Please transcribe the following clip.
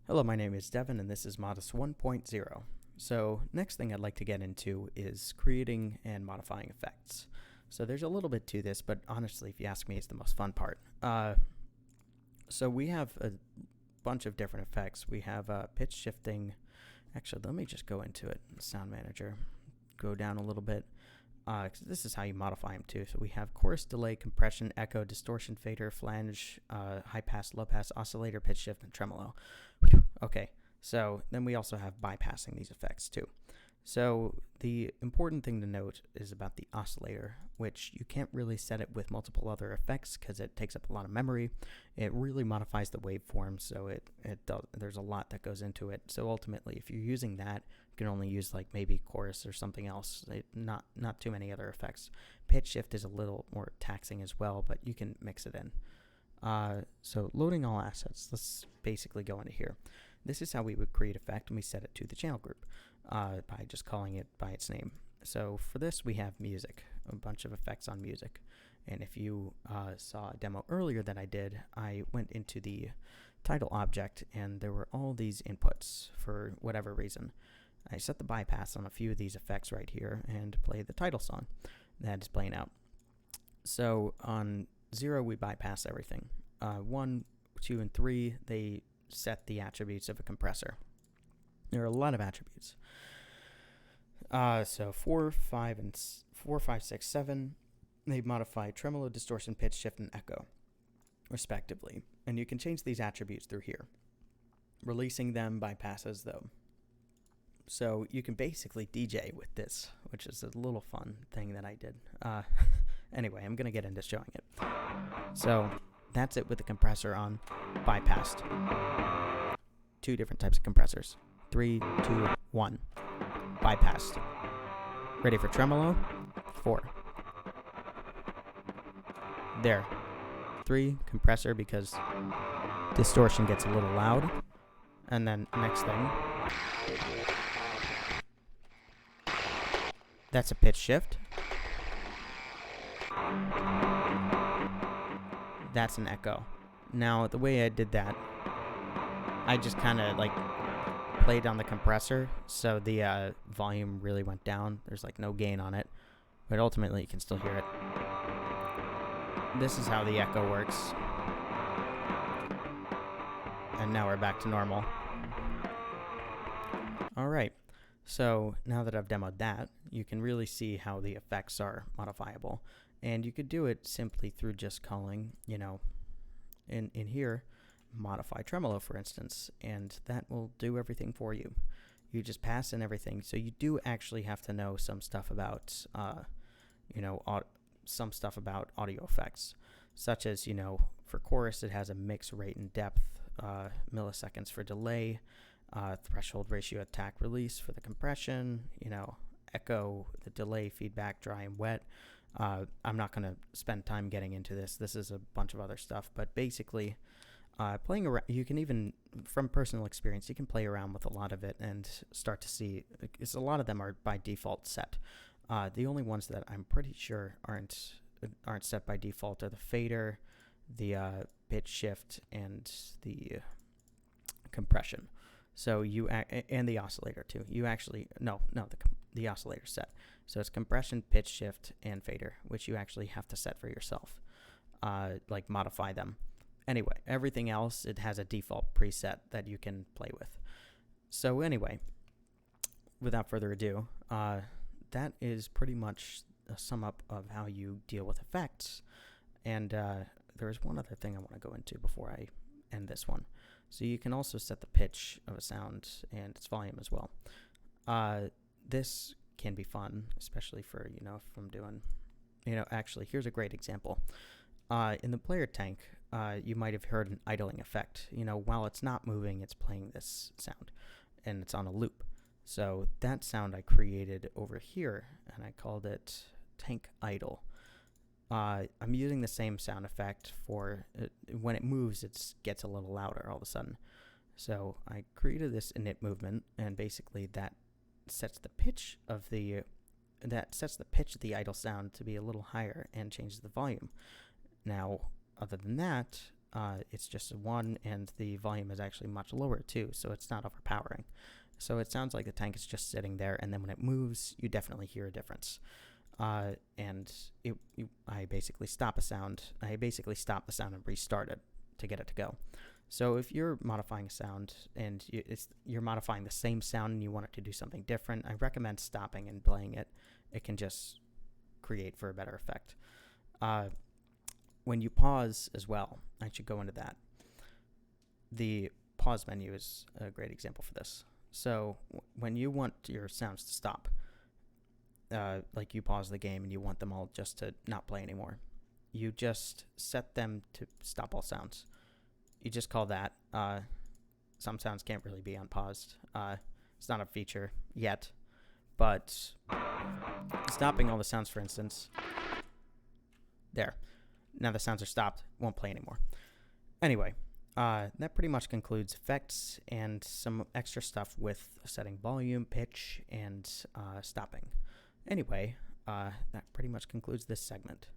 Hello, my name is Devin, and this is Modus 1.0. So, next thing I'd like to get into is creating and modifying effects. So, there's a little bit to this, but honestly, if you ask me, it's the most fun part. So, we have a bunch of different effects. We have pitch shifting. Actually, let me just go into it. Sound Manager. Go down a little bit. 'Cause this is how you modify them too. So we have chorus, delay, compression, echo, distortion, fader, flange, high pass, low pass, oscillator, pitch shift, and tremolo. Okay, so then we also have bypassing these effects too. So the important thing to note is about the oscillator, which you can't really set it with multiple other effects because it takes up a lot of memory. It really modifies the waveform, so there's a lot that goes into it. So ultimately, if you're using that, you can only use like maybe chorus or something else. Not too many other effects. Pitch shift is a little more taxing as well, but you can mix it in. So loading all assets. Let's basically go into here. This is how we would create effect, and we set it to the channel group by just calling it by its name. So for this, we have music, a bunch of effects on music. And if you saw a demo earlier that I did, I went into the title object, and there were all these inputs for whatever reason. I set the bypass on a few of these effects right here and play the title song that is playing out. So on 0, we bypass everything. 1, 2, and 3, they set the attributes of a compressor. There are a lot of attributes. So 4, 5, 6, 7, they modify tremolo, distortion, pitch, shift, and echo, respectively. And you can change these attributes through here. Releasing them bypasses them. So you can basically DJ with this, which is a little fun thing that I did. Anyway, I'm going to get into showing it. So that's it with the compressor on, bypassed. 2 different types of compressors. 3, 2, 1. Bypassed. Ready for tremolo? 4. There. 3, compressor because distortion gets a little loud. And then next thing, that's a pitch shift. That's an echo. Now, the way I did that, I just kind of like played on the compressor, so the volume really went down. There's like no gain on it, but ultimately you can still hear it. This is how the echo works. And now we're back to normal. Alright, so now that I've demoed that, you can really see how the effects are modifiable. And you could do it simply through just calling, in here, modify tremolo, for instance, and that will do everything for you. You just pass in everything. So you do actually have to know some stuff about, some stuff about audio effects, such as, for chorus, it has a mix rate and depth, milliseconds for delay, threshold ratio attack release for the compression, echo, the delay, feedback, dry and wet. I'm not going to spend time getting into this. This is a bunch of other stuff, but basically, playing around, you can even, from personal experience, you can play around with a lot of it and start to see, because a lot of them are by default set. The only ones that I'm pretty sure aren't set by default are the fader, the pitch shift, and the compression. So and the oscillator too. You actually, the oscillator set. So it's compression, pitch shift, and fader, which you actually have to set for yourself, like modify them. Anyway, everything else, it has a default preset that you can play with. So anyway, without further ado, that is pretty much a sum up of how you deal with effects. And there's one other thing I want to go into before I end this one. So you can also set the pitch of a sound and its volume as well. This can be fun, especially for, if I'm doing, actually, here's a great example. In the player tank, you might have heard an idling effect. While it's not moving, it's playing this sound, and it's on a loop. So that sound I created over here, and I called it tank idle. I'm using the same sound effect for when it moves, it gets a little louder all of a sudden. So I created this init movement, and basically that sets the pitch of the idle sound to be a little higher and changes the volume. Now, other than that, It's just a 1, and the volume is actually much lower too, so it's not overpowering. So it sounds like the tank is just sitting there, and then when it moves, you definitely hear a difference. I basically stop a sound. I basically stop the sound and restart it to get it to go. So if you're modifying a sound and you're modifying the same sound and you want it to do something different, I recommend stopping and playing it. It can just create for a better effect. When you pause as well, I should go into that. The pause menu is a great example for this. So when you want your sounds to stop, like you pause the game and you want them all just to not play anymore, you just set them to stop all sounds. You just call that. Some sounds can't really be unpaused. It's not a feature yet, but stopping all the sounds, for instance, there. Now the sounds are stopped, won't play anymore. Anyway, that pretty much concludes effects and some extra stuff with setting volume, pitch, and stopping. Anyway, that pretty much concludes this segment.